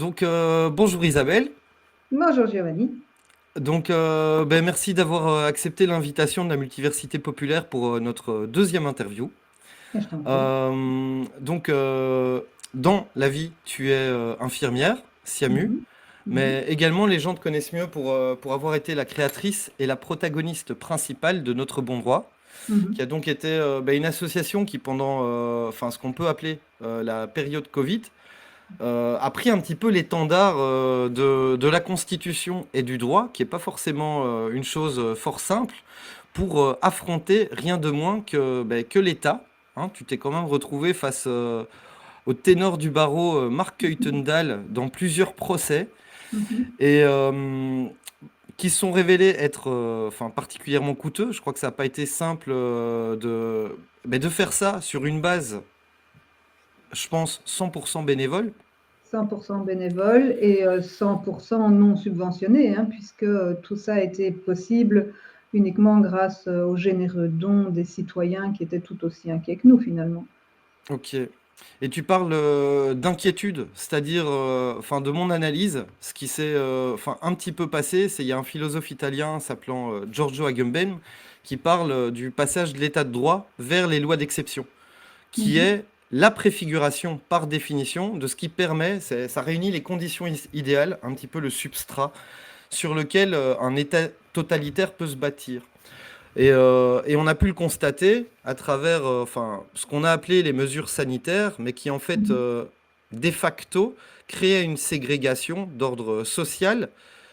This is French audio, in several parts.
Bonjour Isabelle. Bonjour Giovanni. Merci d'avoir accepté l'invitation de la Multiversité Populaire pour notre deuxième interview. Je t'en prie. Euh, donc, euh, Dans la vie, tu es infirmière, SIAMU, Mhm, mhm, mais également les gens te connaissent mieux pour avoir été la créatrice et la protagoniste principale de Notre Bon Droit, qui mhm, a donc été une association qui, pendant ce qu'on peut appeler la période Covid, a pris un petit peu l'étendard de la Constitution et du droit, qui n'est pas forcément une chose fort simple, pour affronter rien de moins que l'État. Hein. Tu t'es quand même retrouvé face au ténor du barreau Marc Kuykendall dans plusieurs procès, mhm. et qui se sont révélés être particulièrement coûteux. Je crois que ça n'a pas été simple de faire ça sur une base, je pense, 100% bénévole. 100% bénévole et 100% non subventionné, hein, puisque tout ça a été possible uniquement grâce aux généreux dons des citoyens qui étaient tout aussi inquiets que nous finalement. Ok. Et tu parles d'inquiétude, c'est-à-dire, de mon analyse, ce qui s'est un petit peu passé, c'est il y a un philosophe italien s'appelant Giorgio Agamben qui parle du passage de l'état de droit vers les lois d'exception, qui Mhm, est la préfiguration par définition de ce qui permet, ça réunit les conditions idéales, un petit peu le substrat sur lequel un état totalitaire peut se bâtir. Et on a pu le constater à travers ce qu'on a appelé les mesures sanitaires, mais qui en fait, mhm, de facto, créaient une ségrégation d'ordre social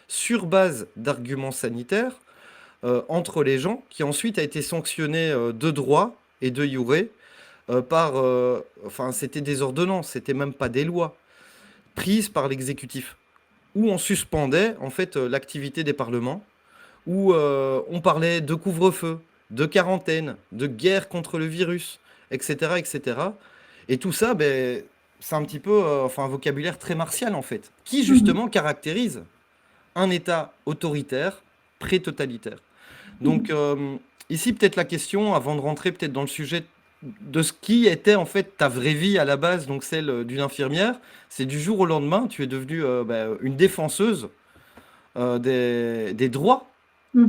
sur base d'arguments sanitaires entre les gens, qui ensuite a été sanctionné de droit et de jure c'était des ordonnances, c'était même pas des lois prises par l'exécutif, où on suspendait en fait l'activité des parlements où on parlait de couvre-feu, de quarantaine, de guerre contre le virus, etc., etc. Et tout ça, c'est un petit peu un vocabulaire très martial en fait, qui mhm, justement caractérise un État autoritaire, pré-totalitaire. Donc mhm. euh, Ici peut-être la question, avant de rentrer peut-être dans le sujet de ce qui était en fait ta vraie vie à la base, donc celle d'une infirmière, c'est du jour au lendemain, tu es devenue une défenseuse des droits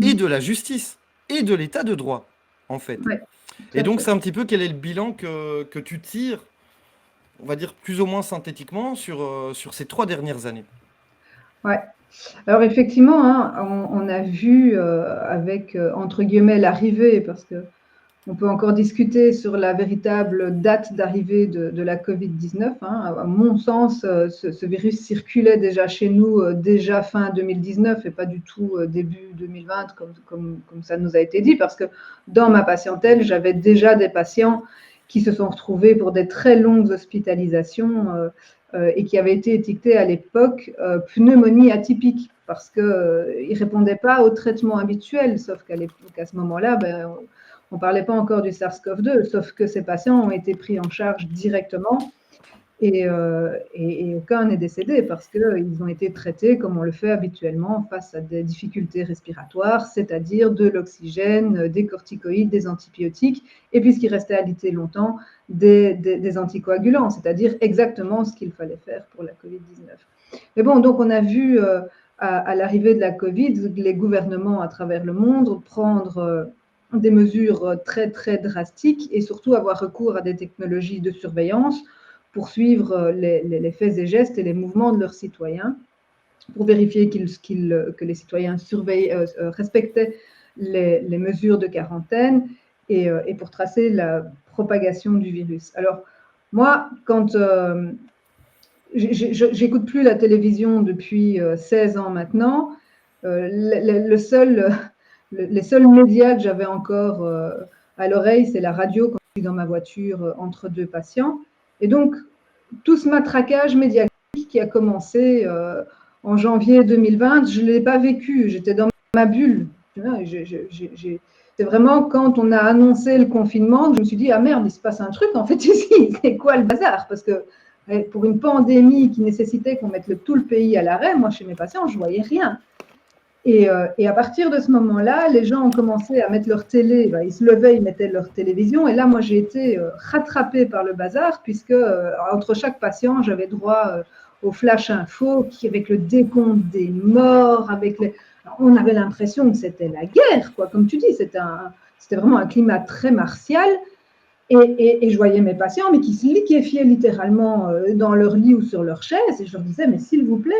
et de Mhm. la justice et de l'état de droit, en fait. Ouais, tout Et à donc, c'est fait. un petit peu quel est le bilan que tu tires, on va dire plus ou moins synthétiquement, sur ces 3 dernières années. Ouais. Alors effectivement, hein, on a vu avec entre guillemets l'arrivée, parce que on peut encore discuter sur la véritable date d'arrivée de la Covid-19. Hein. À mon sens, ce virus circulait déjà chez nous déjà fin 2019 et pas du tout début 2020 comme ça nous a été dit, parce que dans ma patientèle, j'avais déjà des patients qui se sont retrouvés pour des très longues hospitalisations et qui avaient été étiquetés à l'époque pneumonie atypique parce qu'ils ne répondaient pas au traitement habituel, sauf qu'à ce moment-là, on ne parlait pas encore du SARS-CoV-2, sauf que ces patients ont été pris en charge directement et aucun n'est décédé parce qu'ils ont été traités comme on le fait habituellement face à des difficultés respiratoires, c'est-à-dire de l'oxygène, des corticoïdes, des antibiotiques, et puis ce qui restait à lutter longtemps, des anticoagulants, c'est-à-dire exactement ce qu'il fallait faire pour la Covid-19. Mais bon, donc on a vu à l'arrivée de la Covid, les gouvernements à travers le monde prendre des mesures très très drastiques et surtout avoir recours à des technologies de surveillance pour suivre les faits et gestes et les mouvements de leurs citoyens, pour vérifier que les citoyens respectaient les mesures de quarantaine et pour tracer la propagation du virus. Alors, moi, quand j'écoute plus la télévision depuis 16 ans maintenant, les seuls médias que j'avais encore à l'oreille, c'est la radio quand je suis dans ma voiture entre deux patients. Et donc, tout ce matraquage médiatique qui a commencé en janvier 2020, je ne l'ai pas vécu. J'étais dans ma bulle. C'est vraiment quand on a annoncé le confinement que je me suis dit, ah merde, il se passe un truc en fait ici. C'est quoi le bazar? Parce que pour une pandémie qui nécessitait qu'on mette tout le pays à l'arrêt, moi, chez mes patients, je ne voyais rien. Et à partir de ce moment-là, les gens ont commencé à mettre leur télé, ils se levaient, ils mettaient leur télévision. Et là, moi, j'ai été rattrapée par le bazar, puisque entre chaque patient, j'avais droit au Flash Info, avec le décompte des morts, alors, on avait l'impression que c'était la guerre, quoi. Comme tu dis, c'était vraiment un climat très martial. Et je voyais mes patients, mais qui se liquéfiaient littéralement dans leur lit ou sur leur chaise. Et je leur disais, mais s'il vous plaît,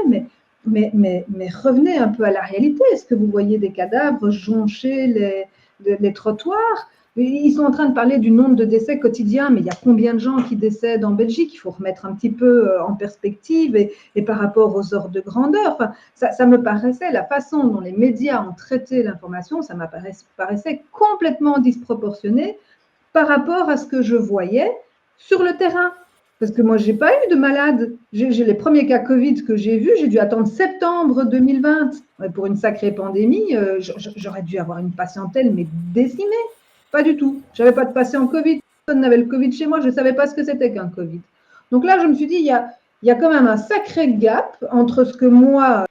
mais revenez un peu à la réalité. Est-ce que vous voyez des cadavres joncher les trottoirs? Ils sont en train de parler du nombre de décès quotidiens, mais il y a combien de gens qui décèdent en Belgique? Il faut remettre un petit peu en perspective et par rapport aux ordres de grandeur. Enfin, ça me paraissait, la façon dont les médias ont traité l'information, ça me paraissait complètement disproportionné par rapport à ce que je voyais sur le terrain. Parce que moi, je n'ai pas eu de malade. J'ai les premiers cas Covid que j'ai vus, j'ai dû attendre septembre 2020. Pour une sacrée pandémie, j'aurais dû avoir une patientèle, mais décimée. Pas du tout. Je n'avais pas de patient Covid. Personne n'avait le Covid chez moi. Je ne savais pas ce que c'était qu'un Covid. Donc là, je me suis dit, il y a quand même un sacré gap entre ce que moi,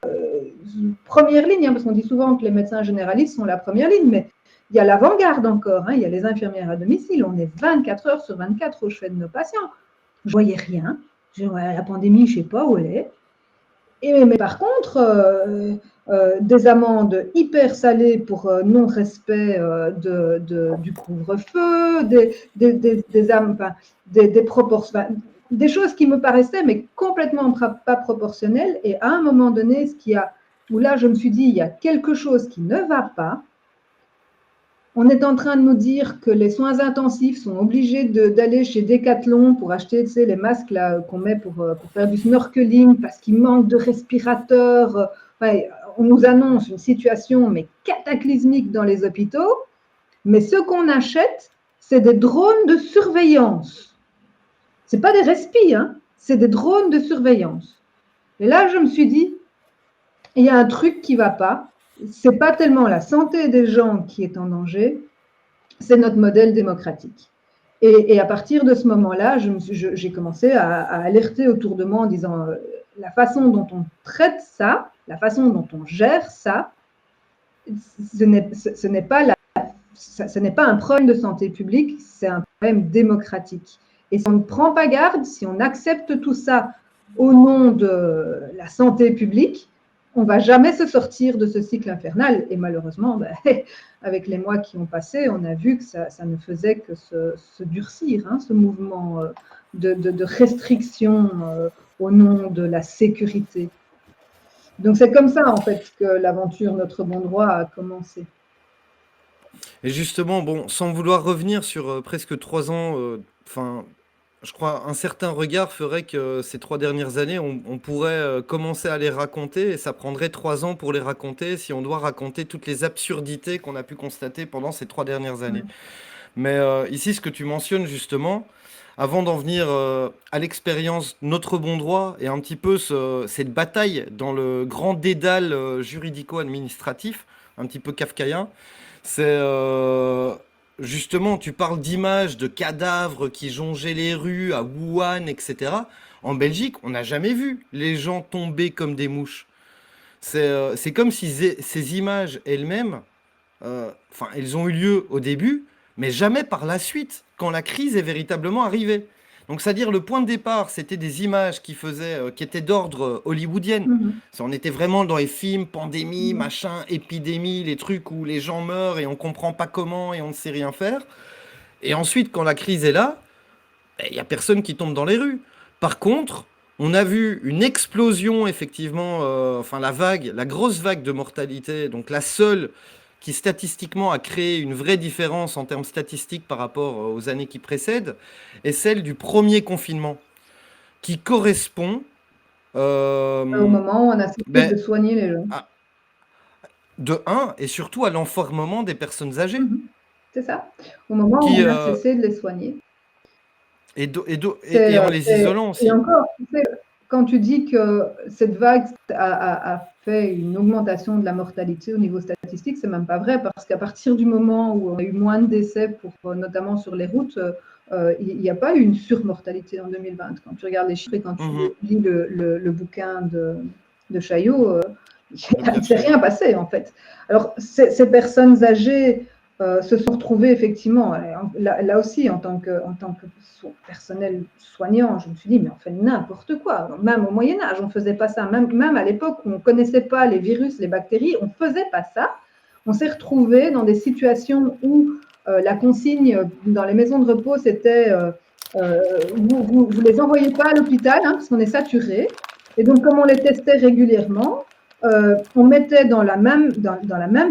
première ligne, parce qu'on dit souvent que les médecins généralistes sont la première ligne, mais il y a l'avant-garde encore, il y a les infirmières à domicile, on est 24 heures sur 24 au chevet de nos patients. Je ne voyais rien, la pandémie, je ne sais pas où elle est. Mais par contre, des amendes hyper salées pour non-respect du couvre-feu, des proportions, des choses qui me paraissaient mais complètement pas proportionnelles. Et à un moment donné, où là, je me suis dit, il y a quelque chose qui ne va pas. On est en train de nous dire que les soins intensifs sont obligés d'aller chez Decathlon pour acheter, tu sais, les masques là qu'on met pour faire du snorkeling parce qu'il manque de respirateurs. Ouais, on nous annonce une situation mais cataclysmique dans les hôpitaux. Mais ce qu'on achète, c'est des drones de surveillance. C'est pas des respis, c'est des drones de surveillance. Et là, je me suis dit, il y a un truc qui va pas. C'est pas tellement la santé des gens qui est en danger, c'est notre modèle démocratique. Et à partir de ce moment-là, j'ai commencé à alerter autour de moi en disant la façon dont on traite ça, la façon dont on gère ça, ce n'est pas un problème de santé publique, c'est un problème démocratique. Et si on ne prend pas garde, si on accepte tout ça au nom de la santé publique, on ne va jamais se sortir de ce cycle infernal. Et malheureusement, avec les mois qui ont passé, on a vu que ça ne faisait que se durcir, ce mouvement de restriction au nom de la sécurité. Donc c'est comme ça, en fait, que l'aventure Notre Bon Droit a commencé. Et justement, bon, sans vouloir revenir sur presque 3 ans, je crois un certain regard ferait que ces 3 dernières années, on pourrait commencer à les raconter et ça prendrait 3 ans pour les raconter si on doit raconter toutes les absurdités qu'on a pu constater pendant ces 3 dernières années. Mais ici, ce que tu mentionnes justement, avant d'en venir à l'expérience Notre Bon Droit et un petit peu cette bataille dans le grand dédale juridico-administratif, un petit peu kafkaïen, c'est justement, tu parles d'images de cadavres qui jongeaient les rues à Wuhan, etc. En Belgique, on n'a jamais vu les gens tomber comme des mouches. C'est comme si ces images elles-mêmes, elles ont eu lieu au début, mais jamais par la suite, quand la crise est véritablement arrivée. Donc, c'est-à-dire, le point de départ, c'était des images qui étaient d'ordre hollywoodienne. Ça, on était vraiment dans les films, pandémie, machin, épidémie, les trucs où les gens meurent et on comprend pas comment et on ne sait rien faire. Et ensuite, quand la crise est là, il n'y a personne qui tombe dans les rues. Par contre, on a vu une explosion, effectivement, la grosse vague de mortalité, donc la seule qui statistiquement a créé une vraie différence en termes statistiques par rapport aux années qui précèdent, est celle du premier confinement, qui correspond Au moment où on a cessé de soigner les gens. De un, et surtout à l'enfermement des personnes âgées. C'est ça, au moment où on a cessé de les soigner. Et en les isolant aussi. Et encore, tu sais, quand tu dis que cette vague a fait une augmentation de la mortalité au niveau statistique, c'est même pas vrai, parce qu'à partir du moment où on a eu moins de décès, notamment sur les routes, il n'y a pas eu une surmortalité en 2020. Quand tu regardes les chiffres et quand tu lis le bouquin de Chaillot, il ne s'est rien passé en fait. Alors, ces personnes âgées, se sont retrouvés effectivement, là aussi en tant que personnel soignant, je me suis dit, mais on fait n'importe quoi. Même au Moyen-Âge, on ne faisait pas ça. Même à l'époque où on ne connaissait pas les virus, les bactéries, on ne faisait pas ça. On s'est retrouvés dans des situations où la consigne dans les maisons de repos, c'était vous ne les envoyez pas à l'hôpital, hein, parce qu'on est saturé. Et donc, comme on les testait régulièrement, on mettait dans la même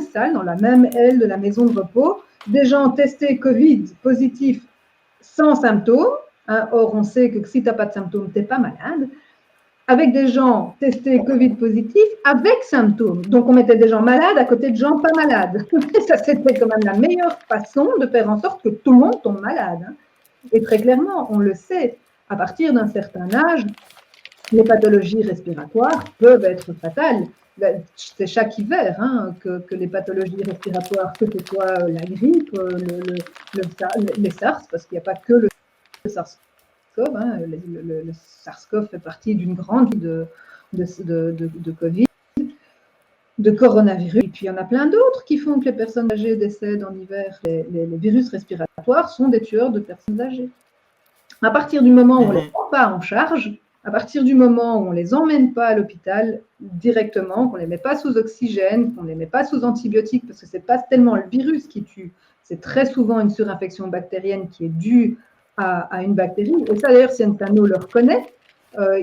salle, dans la même aile de la maison de repos, des gens testés Covid positifs sans symptômes. Hein, or, on sait que si tu n'as pas de symptômes, tu n'es pas malade. Avec des gens testés Covid positifs avec symptômes. Donc, on mettait des gens malades à côté de gens pas malades. Ça, c'était quand même la meilleure façon de faire en sorte que tout le monde tombe malade. Hein. Et très clairement, on le sait, à partir d'un certain âge, les pathologies respiratoires peuvent être fatales. C'est chaque hiver hein, que les pathologies respiratoires, que ce soit la grippe, les SARS, parce qu'il n'y a pas que le SARS-CoV. Hein, le SARS-CoV fait partie d'une grande de Covid, de coronavirus. Et puis il y en a plein d'autres qui font que les personnes âgées décèdent en hiver. Les virus respiratoires sont des tueurs de personnes âgées. À partir du moment où on ne les prend pas en charge, à partir du moment où on ne les emmène pas à l'hôpital directement, qu'on ne les met pas sous oxygène, qu'on ne les met pas sous antibiotiques, parce que ce n'est pas tellement le virus qui tue, c'est très souvent une surinfection bactérienne qui est due à une bactérie. Et ça, d'ailleurs, Centeno le reconnaît.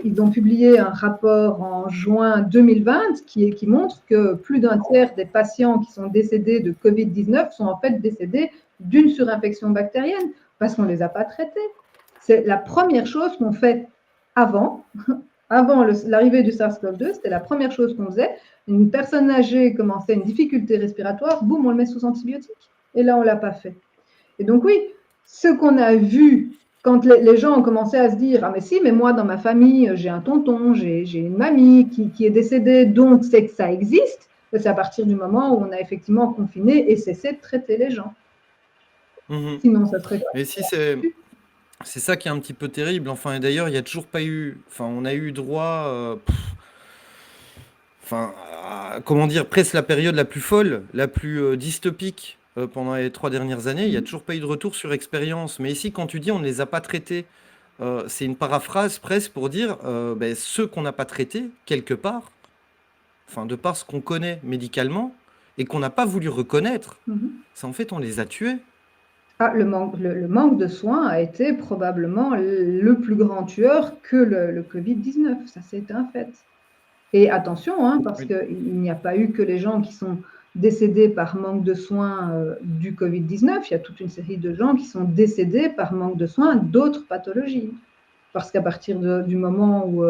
Ils ont publié un rapport en juin 2020 qui montre que plus d'un tiers des patients qui sont décédés de Covid-19 sont en fait décédés d'une surinfection bactérienne parce qu'on ne les a pas traités. C'est la première chose qu'on fait avant l'arrivée du SARS-CoV-2, c'était la première chose qu'on faisait. Une personne âgée commençait une difficulté respiratoire, boum, on le met sous antibiotiques. Et là, on ne l'a pas fait. Et donc oui, ce qu'on a vu quand les gens ont commencé à se dire « Ah mais si, mais moi dans ma famille, j'ai un tonton, j'ai une mamie qui est décédée, donc c'est que ça existe », c'est à partir du moment où on a effectivement confiné et cessé de traiter les gens. Sinon, ça serait... Mais si c'est ça qui est un petit peu terrible. Enfin, et d'ailleurs, il n'y a toujours pas eu. Enfin, on a eu droit. Comment dire, presque la période la plus folle, la plus dystopique pendant les 3 dernières années. Il n'y a toujours pas eu de retour sur expérience. Mais ici, quand tu dis on ne les a pas traités, c'est une paraphrase presque pour dire ceux qu'on n'a pas traités, quelque part, enfin, de par ce qu'on connaît médicalement et qu'on n'a pas voulu reconnaître, c'est en fait, on les a tués. Ah, le manque de soins a été probablement le plus grand tueur que le Covid-19, ça c'est un fait. Et attention, hein, parce qu'il n'y a pas eu que les gens qui sont décédés par manque de soins du Covid-19, il y a toute une série de gens qui sont décédés par manque de soins d'autres pathologies. Parce qu'à partir du moment où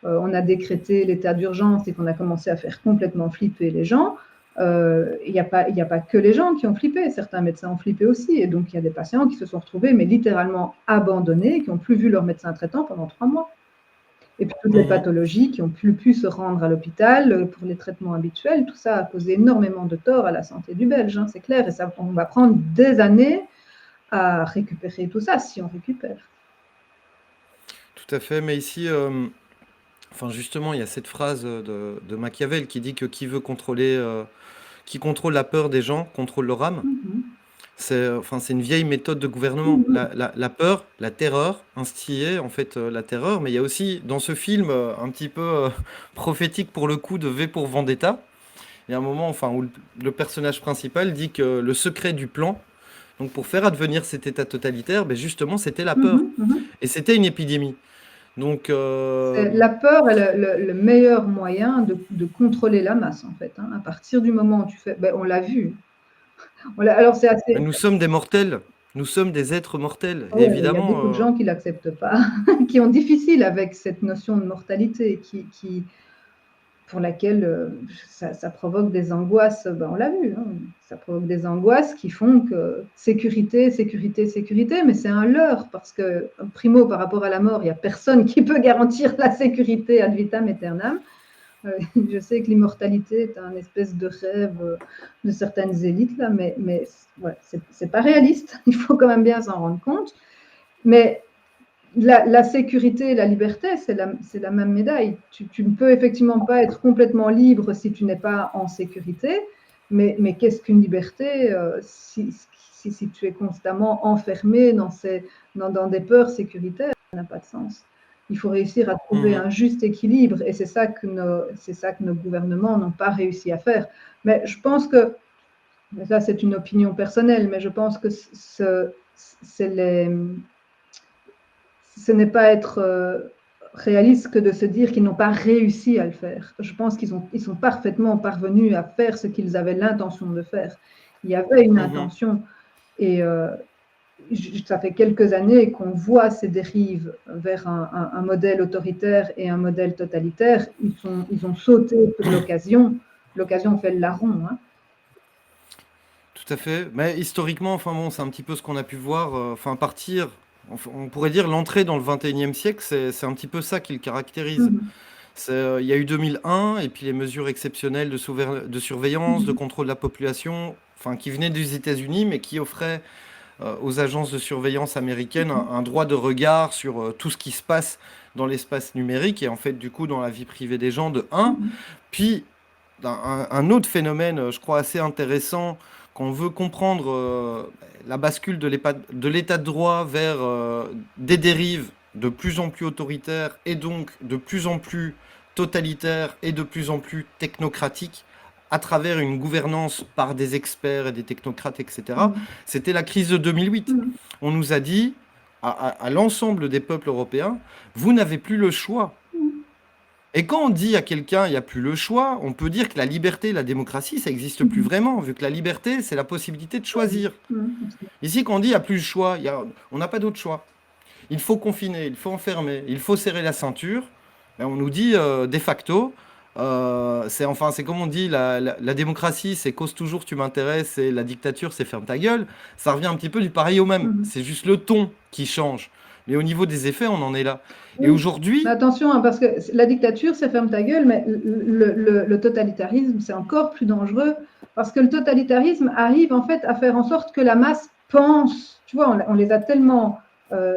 on a décrété l'état d'urgence et qu'on a commencé à faire complètement flipper les gens, il n'y a pas que les gens qui ont flippé, certains médecins ont flippé aussi, et donc il y a des patients qui se sont retrouvés mais littéralement abandonnés, qui n'ont plus vu leur médecin traitant pendant 3 mois. Et puis toutes les pathologies qui n'ont plus pu se rendre à l'hôpital pour les traitements habituels, tout ça a causé énormément de tort à la santé du Belge, hein, c'est clair, et ça, on va prendre des années à récupérer tout ça, si on récupère. Tout à fait, mais ici... Enfin, justement, il y a cette phrase de Machiavel qui dit que qui contrôle la peur des gens, contrôle leur âme. C'est une vieille méthode de gouvernement. La peur, la terreur, instiller en fait la terreur. Mais il y a aussi dans ce film un petit peu prophétique pour le coup de V pour Vendetta. Il y a un moment où le personnage principal dit que le secret du plan, donc pour faire advenir cet état totalitaire, justement c'était la peur. Et c'était une épidémie. Donc, la peur est le meilleur moyen de contrôler la masse, en fait. Hein. À partir du moment où tu fais... on l'a vu. Alors, c'est assez... Nous sommes des mortels. Nous sommes des êtres mortels. Oh, évidemment, il y a beaucoup de gens qui ne l'acceptent pas, qui ont difficile avec cette notion de mortalité, pour laquelle ça provoque des angoisses, on l'a vu, hein, ça provoque des angoisses qui font que sécurité, sécurité, sécurité, mais c'est un leurre, parce que, primo, par rapport à la mort, il n'y a personne qui peut garantir la sécurité ad vitam aeternam. Je sais que l'immortalité est un espèce de rêve de certaines élites, là, mais ouais, c'est pas réaliste, il faut quand même bien s'en rendre compte. Mais la sécurité et la liberté, c'est la même médaille. Tu ne peux effectivement pas être complètement libre si tu n'es pas en sécurité, Mais qu'est-ce qu'une liberté si tu es constamment enfermé dans des peurs sécuritaires? Ça n'a pas de sens. Il faut réussir à trouver un juste équilibre et c'est ça que nos gouvernements n'ont pas réussi à faire. Mais je pense que, ça c'est une opinion personnelle, mais je pense que ce n'est pas être réaliste que de se dire qu'ils n'ont pas réussi à le faire. Je pense qu'ils sont parfaitement parvenus à faire ce qu'ils avaient l'intention de faire. Il y avait une intention et ça fait quelques années qu'on voit ces dérives vers un modèle autoritaire et un modèle totalitaire. Ils ont sauté sur l'occasion. L'occasion fait le larron. Hein. Tout à fait. Mais historiquement, enfin bon, c'est un petit peu ce qu'on a pu voir. Enfin, partir, on pourrait dire l'entrée dans le 21e siècle, c'est un petit peu ça qui le caractérise. Il y a eu 2001 et puis les mesures exceptionnelles de surveillance, de contrôle de la population, enfin, qui venaient des États-Unis, mais qui offraient aux agences de surveillance américaines un droit de regard sur tout ce qui se passe dans l'espace numérique et en fait, du coup, dans la vie privée des gens, de un. Puis, un autre phénomène, je crois, assez intéressant, qu'on veut comprendre la bascule de l'état de droit vers des dérives de plus en plus autoritaires et donc de plus en plus totalitaires et de plus en plus technocratiques à travers une gouvernance par des experts et des technocrates, etc. C'était la crise de 2008. On nous a dit à l'ensemble des peuples européens, vous n'avez plus le choix. Et quand on dit à quelqu'un il n'y a plus le choix, on peut dire que la liberté, la démocratie, ça n'existe plus vraiment, vu que la liberté, c'est la possibilité de choisir. Ici, quand on dit il n'y a plus le choix, on n'a pas d'autre choix. Il faut confiner, il faut enfermer, il faut serrer la ceinture. Ben, on nous dit de facto, c'est comme on dit, la démocratie, c'est cause toujours, tu m'intéresses, et la dictature, c'est ferme ta gueule. Ça revient un petit peu du pareil au même. C'est juste le ton qui change. Mais au niveau des effets, on en est là. Et aujourd'hui... Mais attention, hein, parce que la dictature, c'est ferme ta gueule, mais le totalitarisme, c'est encore plus dangereux, parce que le totalitarisme arrive en fait à faire en sorte que la masse pense. Tu vois, on les a tellement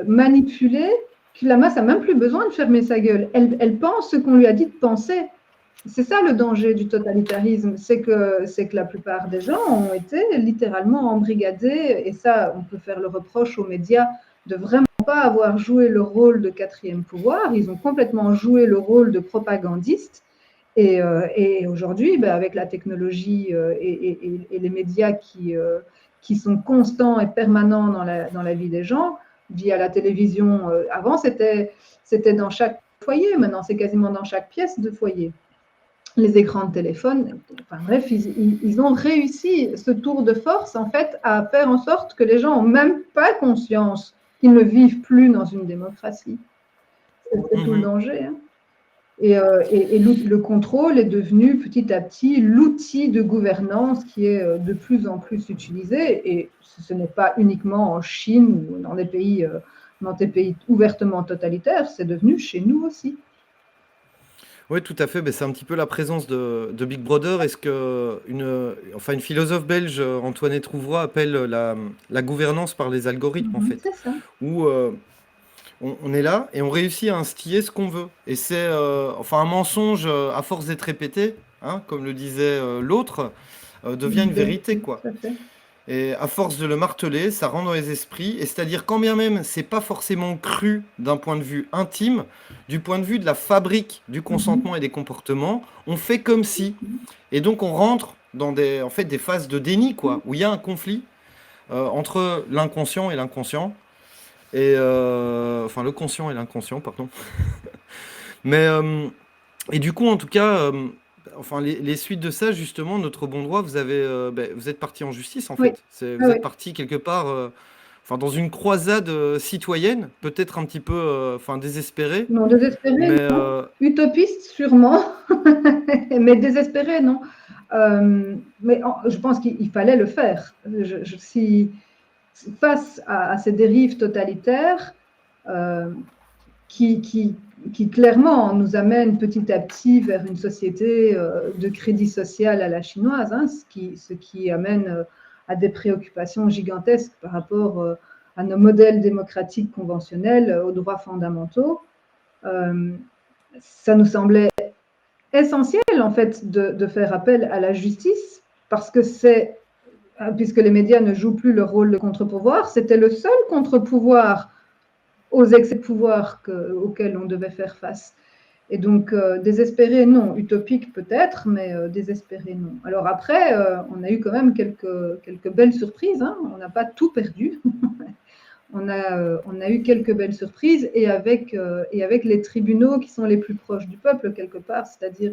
manipulés que la masse n'a même plus besoin de fermer sa gueule. Elle pense ce qu'on lui a dit de penser. C'est ça le danger du totalitarisme, c'est que la plupart des gens ont été littéralement embrigadés, et ça, on peut faire le reproche aux médias de vraiment pas avoir joué le rôle de quatrième pouvoir, ils ont complètement joué le rôle de propagandiste. Et aujourd'hui, avec la technologie et les médias qui sont constants et permanents dans la vie des gens, via la télévision, avant c'était dans chaque foyer, maintenant c'est quasiment dans chaque pièce de foyer. Les écrans de téléphone, enfin bref, ils ont réussi ce tour de force en fait à faire en sorte que les gens n'ont même pas conscience qu'ils ne vivent plus dans une démocratie. C'est tout le danger. Hein. Et le contrôle est devenu petit à petit l'outil de gouvernance qui est de plus en plus utilisé. Et ce n'est pas uniquement en Chine ou dans des pays ouvertement totalitaires, c'est devenu chez nous aussi. Oui, tout à fait. Ben, c'est un petit peu la présence de Big Brother. Est-ce que une philosophe belge, Antoinette Rouvroy, appelle la gouvernance par les algorithmes, en fait. C'est ça. Où on est là et on réussit à instiller ce qu'on veut. Et c'est un mensonge, à force d'être répété, hein, comme le disait l'autre, devient une vérité, quoi. Et à force de le marteler, ça rentre dans les esprits. Et c'est-à-dire, quand bien même, c'est pas forcément cru d'un point de vue intime, du point de vue de la fabrique du consentement et des comportements, on fait comme si. Et donc, on rentre dans des phases de déni, quoi, où il y a un conflit entre l'inconscient et l'inconscient. Et le conscient et l'inconscient, pardon. Mais, et du coup, en tout cas, les suites de ça, justement, notre bon droit, vous êtes parti en justice, en fait. Vous êtes parti quelque part, dans une croisade citoyenne, peut-être un petit peu désespérée. Non, désespérée, non. Utopiste, sûrement, mais désespérée, non. Mais je pense qu'il fallait le faire. Face à ces dérives totalitaires qui clairement nous amènent petit à petit vers une société de crédit social à la chinoise, hein, ce qui amène à des préoccupations gigantesques par rapport à nos modèles démocratiques conventionnels, aux droits fondamentaux. Ça nous semblait essentiel en fait de faire appel à la justice parce que puisque les médias ne jouent plus le rôle de contre-pouvoir, c'était le seul contre-pouvoir aux excès de pouvoir auxquels on devait faire face. Et donc, désespéré, non. Utopique, peut-être, mais désespéré, non. Alors après, on a eu quand même quelques belles surprises. Hein. On n'a pas tout perdu. On a eu quelques belles surprises, et avec les tribunaux qui sont les plus proches du peuple, quelque part, c'est-à-dire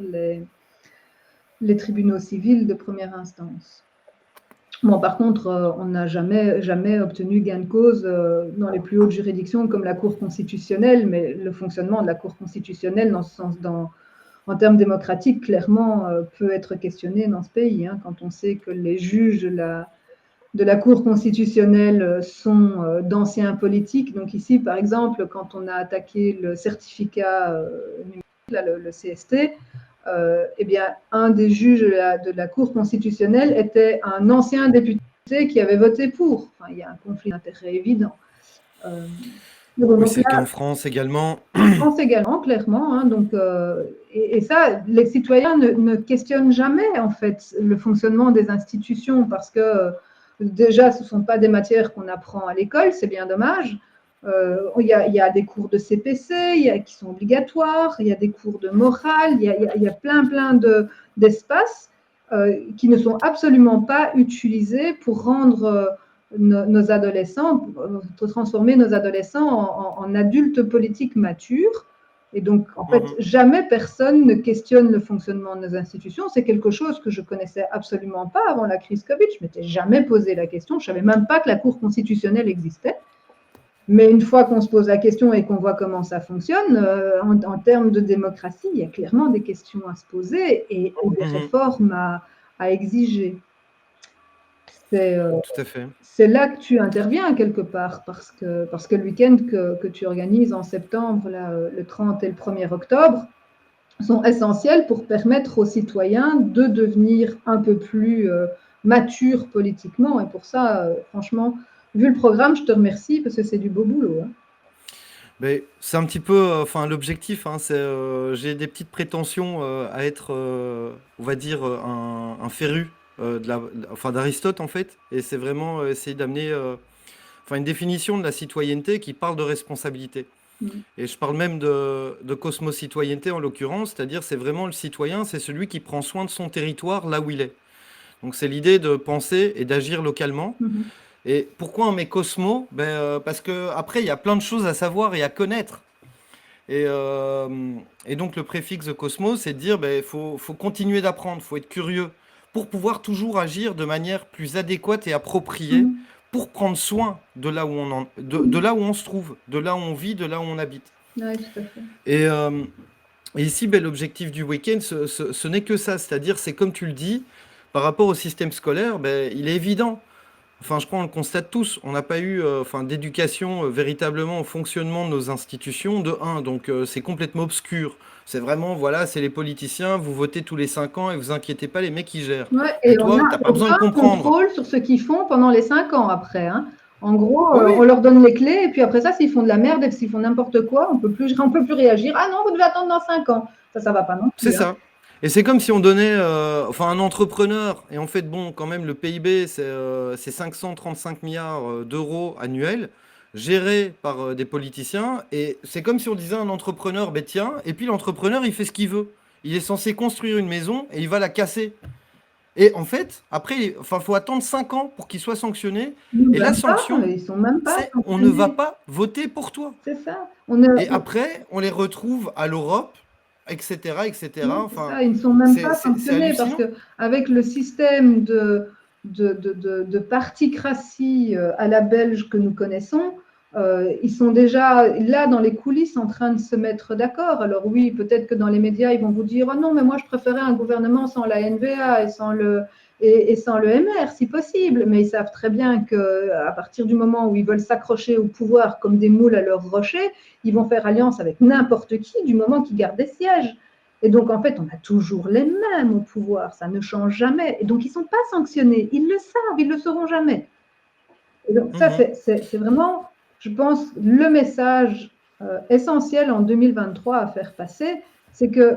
les tribunaux civils de première instance. Bon, par contre, on n'a jamais obtenu gain de cause dans les plus hautes juridictions comme la Cour constitutionnelle, mais le fonctionnement de la Cour constitutionnelle, en termes démocratiques, clairement, peut être questionné dans ce pays, hein, quand on sait que les juges de la Cour constitutionnelle sont d'anciens politiques. Donc ici, par exemple, quand on a attaqué le certificat numérique, le CST, eh bien, un des juges de la Cour constitutionnelle était un ancien député qui avait voté pour. Enfin, il y a un conflit d'intérêts évident. Oui, c'est le cas en France également. En France également, clairement. Hein, donc, et ça, les citoyens ne questionnent jamais, en fait, le fonctionnement des institutions, parce que déjà, ce ne sont pas des matières qu'on apprend à l'école, c'est bien dommage. Il y a des cours de CPC qui sont obligatoires, il y a des cours de morale, il y a plein d'espaces qui ne sont absolument pas utilisés pour rendre nos adolescents, pour transformer nos adolescents en adultes politiques matures. Et donc, en fait, jamais personne ne questionne le fonctionnement de nos institutions. C'est quelque chose que je connaissais absolument pas avant la crise Covid. Je m'étais jamais posé la question. Je savais même pas que la Cour constitutionnelle existait. Mais une fois qu'on se pose la question et qu'on voit comment ça fonctionne, en termes de démocratie, il y a clairement des questions à se poser et des réformes à exiger. Tout à fait. C'est là que tu interviens quelque part, parce que le week-end que tu organises en septembre, là, le 30 et le 1er octobre, sont essentiels pour permettre aux citoyens de devenir un peu plus matures politiquement. Et pour ça, franchement, vu le programme, je te remercie parce que c'est du beau boulot. Hein. C'est un petit peu, enfin l'objectif, hein, j'ai des petites prétentions à être, on va dire, un féru d'Aristote en fait, et c'est vraiment essayer d'amener une définition de la citoyenneté qui parle de responsabilité. Et je parle même de cosmo-citoyenneté en l'occurrence, c'est-à-dire c'est vraiment le citoyen, c'est celui qui prend soin de son territoire là où il est. Donc c'est l'idée de penser et d'agir localement. Et pourquoi on met Cosmo? Parce que après il y a plein de choses à savoir et à connaître. Et donc le préfixe de Cosmo, c'est de dire faut continuer d'apprendre, faut être curieux pour pouvoir toujours agir de manière plus adéquate et appropriée pour prendre soin de là où de là où on se trouve, de là où on vit, de là où on habite. Ouais, tout à fait. Et ici, l'objectif du week-end, ce n'est que ça, c'est-à-dire c'est comme tu le dis, par rapport au système scolaire, il est évident. Enfin, je crois qu'on le constate tous. On n'a pas eu d'éducation véritablement au fonctionnement de nos institutions, de 1. Donc, c'est complètement obscur. C'est vraiment, voilà, c'est les politiciens, vous votez tous les 5 ans et vous inquiétez pas, les mecs, ils gèrent. Ouais, et toi, tu n'as pas besoin de comprendre. Contrôle sur ce qu'ils font pendant les 5 ans après. Hein. En gros, on leur donne les clés et puis après ça, s'ils font de la merde et s'ils font n'importe quoi, on peut plus réagir. Ah non, vous devez attendre dans 5 ans. Ça va pas non plus. C'est ça. Et c'est comme si on donnait un entrepreneur, et en fait, bon, quand même, le PIB, c'est 535 milliards d'euros annuels, gérés par des politiciens. Et c'est comme si on disait à un entrepreneur, tiens, et puis l'entrepreneur, il fait ce qu'il veut. Il est censé construire une maison et il va la casser. Et en fait, après, il faut attendre 5 ans pour qu'il soit sanctionné. Et la sanction, c'est on ne va pas voter pour toi. C'est ça. Et après, on les retrouve à l'Europe, etc. Enfin, ils ne sont même pas sanctionnés parce qu'avec le système de particratie à la belge que nous connaissons, ils sont déjà là dans les coulisses en train de se mettre d'accord. Alors oui, peut-être que dans les médias, ils vont vous dire « Oh non, mais moi, je préférais un gouvernement sans la NVA et sans le MR, si possible. » Mais ils savent très bien qu'à partir du moment où ils veulent s'accrocher au pouvoir comme des moules à leur rocher, ils vont faire alliance avec n'importe qui du moment qu'ils gardent des sièges. Et donc, en fait, on a toujours les mêmes au pouvoir, ça ne change jamais. Et donc, ils ne sont pas sanctionnés, ils le savent, ils ne le seront jamais. Et donc, ça, c'est vraiment, je pense, le message essentiel en 2023 à faire passer, c'est que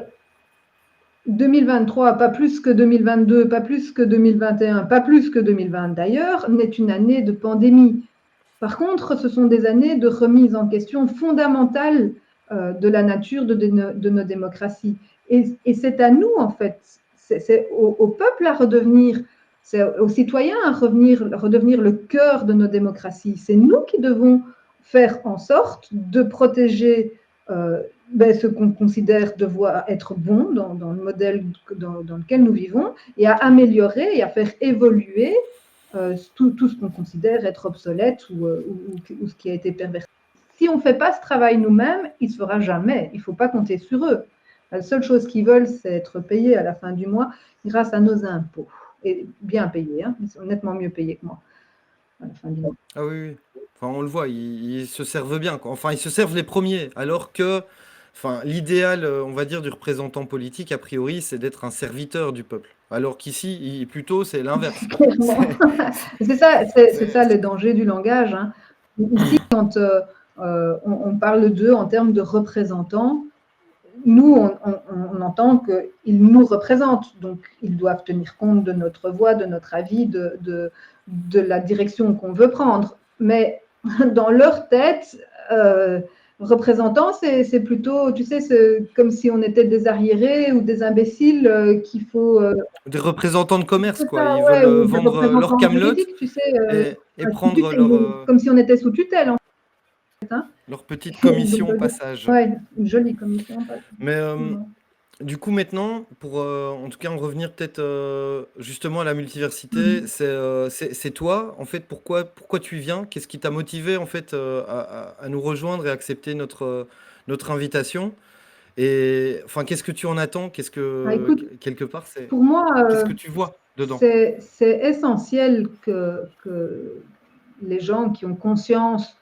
2023, pas plus que 2022, pas plus que 2021, pas plus que 2020 d'ailleurs, n'est une année de pandémie. Par contre, ce sont des années de remise en question fondamentale de la nature de nos démocraties. Et c'est à nous, en fait, c'est au peuple à redevenir, c'est aux citoyens à redevenir le cœur de nos démocraties. C'est nous qui devons faire en sorte de protéger ce qu'on considère devoir être bon dans le modèle dans lequel nous vivons, et à améliorer et à faire évoluer tout ce qu'on considère être obsolète ou ce qui a été perverti. Si on ne fait pas ce travail nous-mêmes, il ne se fera jamais. Il ne faut pas compter sur eux. La seule chose qu'ils veulent, c'est être payés à la fin du mois grâce à nos impôts. Et bien payés, hein. Ils sont nettement mieux payés que moi à la fin du mois. Ah oui, oui. Enfin, on le voit, ils se servent bien, quoi. Enfin, ils se servent les premiers, alors que, enfin, l'idéal, on va dire, du représentant politique, a priori, c'est d'être un serviteur du peuple. Alors qu'ici, plutôt, c'est l'inverse. Clairement. C'est, C'est ça le danger du langage, hein. Ici, quand on parle d'eux en termes de représentants, nous, on entend qu'ils nous représentent, donc ils doivent tenir compte de notre voix, de notre avis, de la direction qu'on veut prendre. Mais dans leur tête, représentants, c'est plutôt, tu sais, c'est comme si on était des arriérés ou des imbéciles qu'il faut. des représentants de commerce, C'est quoi. ça, Ils ouais, veulent ou des vendre leur représentants camelote juridiques, tu sais, et sous prendre tutelle, comme si on était sous tutelle, en fait, hein. leur petite Donc, commission au passage. ouais, une jolie commission. Mais Effectivement. du coup, maintenant, pour en tout cas en revenir peut-être justement à la multiversité, Mhm. c'est toi, en fait, pourquoi tu viens? Qu'est-ce qui t'a motivé en fait à nous rejoindre et accepter notre invitation? Et enfin, qu'est-ce que tu en attends? Ah, écoute, Quelque part, pour moi, qu'est-ce que tu vois dedans? c'est essentiel que les gens qui ont conscience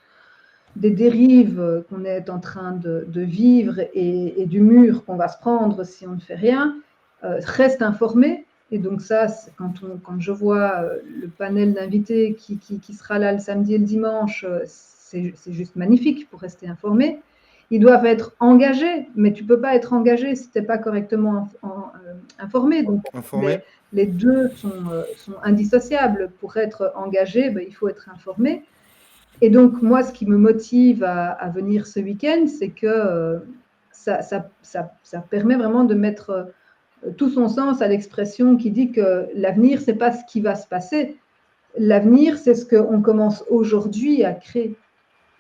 des dérives qu'on est en train de vivre et du mur qu'on va se prendre si on ne fait rien, restent informés. Et donc ça, quand je vois le panel d'invités qui sera là le samedi et le dimanche, c'est juste magnifique pour rester informés. Ils doivent être engagés, mais tu ne peux pas être engagé si tu n'es pas correctement informé. Donc Informé? les deux sont indissociables. Pour être engagé, il faut être informé. Et donc, moi, ce qui me motive à venir ce week-end, c'est que ça permet vraiment de mettre tout son sens à l'expression qui dit que l'avenir, c'est pas ce qui va se passer. L'avenir, c'est ce qu'on commence aujourd'hui à créer.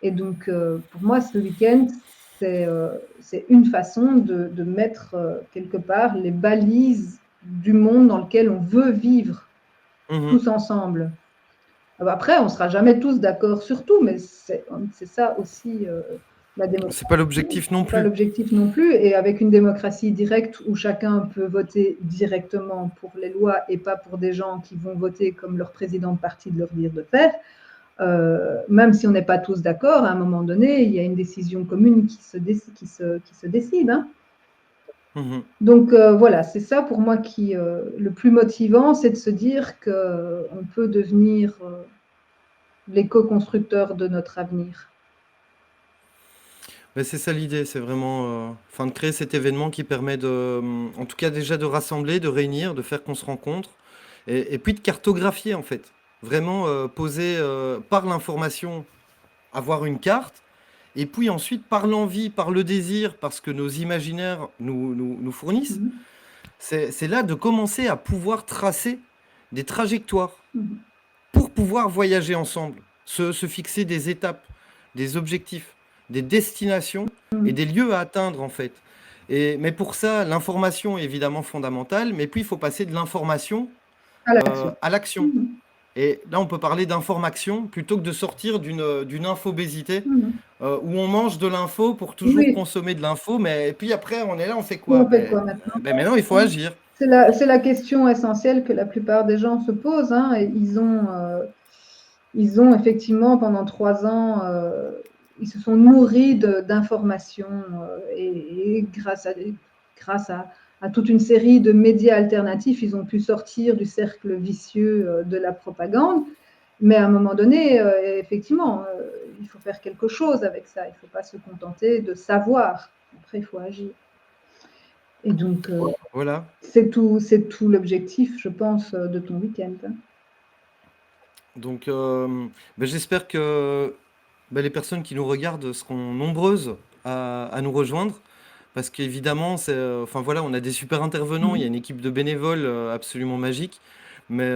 Et donc, pour moi, ce week-end, c'est une façon de mettre quelque part les balises du monde dans lequel on veut vivre Mhm. tous ensemble. Après, on ne sera jamais tous d'accord sur tout, mais c'est ça aussi la démocratie. C'est pas l'objectif non C'est pas plus. l'objectif non plus. Et avec une démocratie directe où chacun peut voter directement pour les lois et pas pour des gens qui vont voter comme leur président de parti de leur dire de faire, même si on n'est pas tous d'accord, à un moment donné, il y a une décision commune qui se décide. Hein. Mhm. Donc voilà, c'est ça pour moi qui le plus motivant, c'est de se dire qu'on peut devenir les co-constructeurs de notre avenir. Mais c'est ça l'idée, c'est vraiment enfin, de créer cet événement qui permet en tout cas déjà de rassembler, de réunir, de faire qu'on se rencontre, et puis de cartographier en fait. Vraiment poser par l'information, avoir une carte, et puis ensuite par l'envie, par le désir, parce que nos imaginaires nous fournissent, Mhm. c'est là de commencer à pouvoir tracer des trajectoires Mhm. pour pouvoir voyager ensemble, se fixer des étapes, des objectifs, des destinations et des lieux à atteindre en fait. Mais pour ça, l'information est évidemment fondamentale, mais puis il faut passer de l'information À l'action. à l'action. Mhm. Et là, on peut parler d'information plutôt que de sortir d'une infobésité Mhm. où on mange de l'info pour toujours Oui, consommer de l'info, mais et puis après, on est là, on fait et quoi? on fait quoi maintenant? Maintenant, il faut agir. C'est la question essentielle que la plupart des gens se posent. Hein, et ils ont effectivement pendant 3 ans, ils se sont nourris d'informations et grâce à toute une série de médias alternatifs, ils ont pu sortir du cercle vicieux de la propagande. Mais à un moment donné, effectivement, il faut faire quelque chose avec ça. Il ne faut pas se contenter de savoir. Après, il faut agir. Et donc, Voilà. c'est tout l'objectif, je pense, de ton week-end, hein. Donc, j'espère que les personnes qui nous regardent seront nombreuses à nous rejoindre. Parce qu'évidemment, enfin voilà, on a des super intervenants, il y a Mmh. une équipe de bénévoles absolument magique. Mais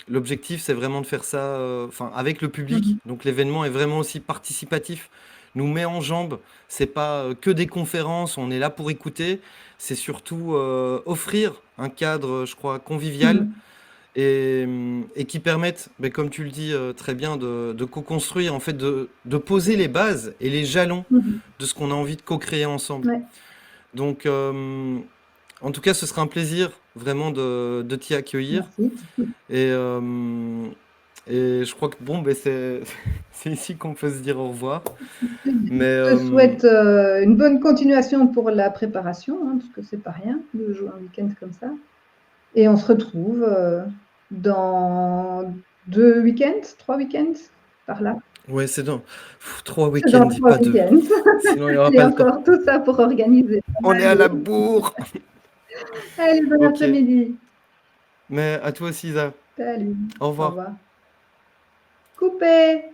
l'objectif, c'est vraiment de faire ça enfin, avec le public. Mmh. Donc l'événement est vraiment aussi participatif, nous met en jambes. C'est pas que des conférences, on est là pour écouter. C'est surtout offrir un cadre, je crois, convivial Mmh. et qui permettent, comme tu le dis très bien, de co-construire, en fait, de poser les bases et les jalons Mmh. de ce qu'on a envie de co-créer ensemble. Ouais, Donc, en tout cas, ce sera un plaisir vraiment de t'y accueillir. merci. Et, et je crois que bon, c'est c'est ici qu'on peut se dire au revoir. Mais Je te souhaite, une bonne continuation pour la préparation, hein, parce que c'est pas rien de jouer un week-end comme ça, et on se retrouve, dans 2 week-ends, 3 week-ends, par là. ouais, c'est dans 3 week-ends, Dans dis 3 pas deux. week-ends. Sinon, il n'y aura Et pas le temps. encore tout ça pour organiser. On est à la bourre. Allez, bon Ok. après-midi. Mais à toi aussi, Isa. Salut, Au au revoir. revoir. Coupé!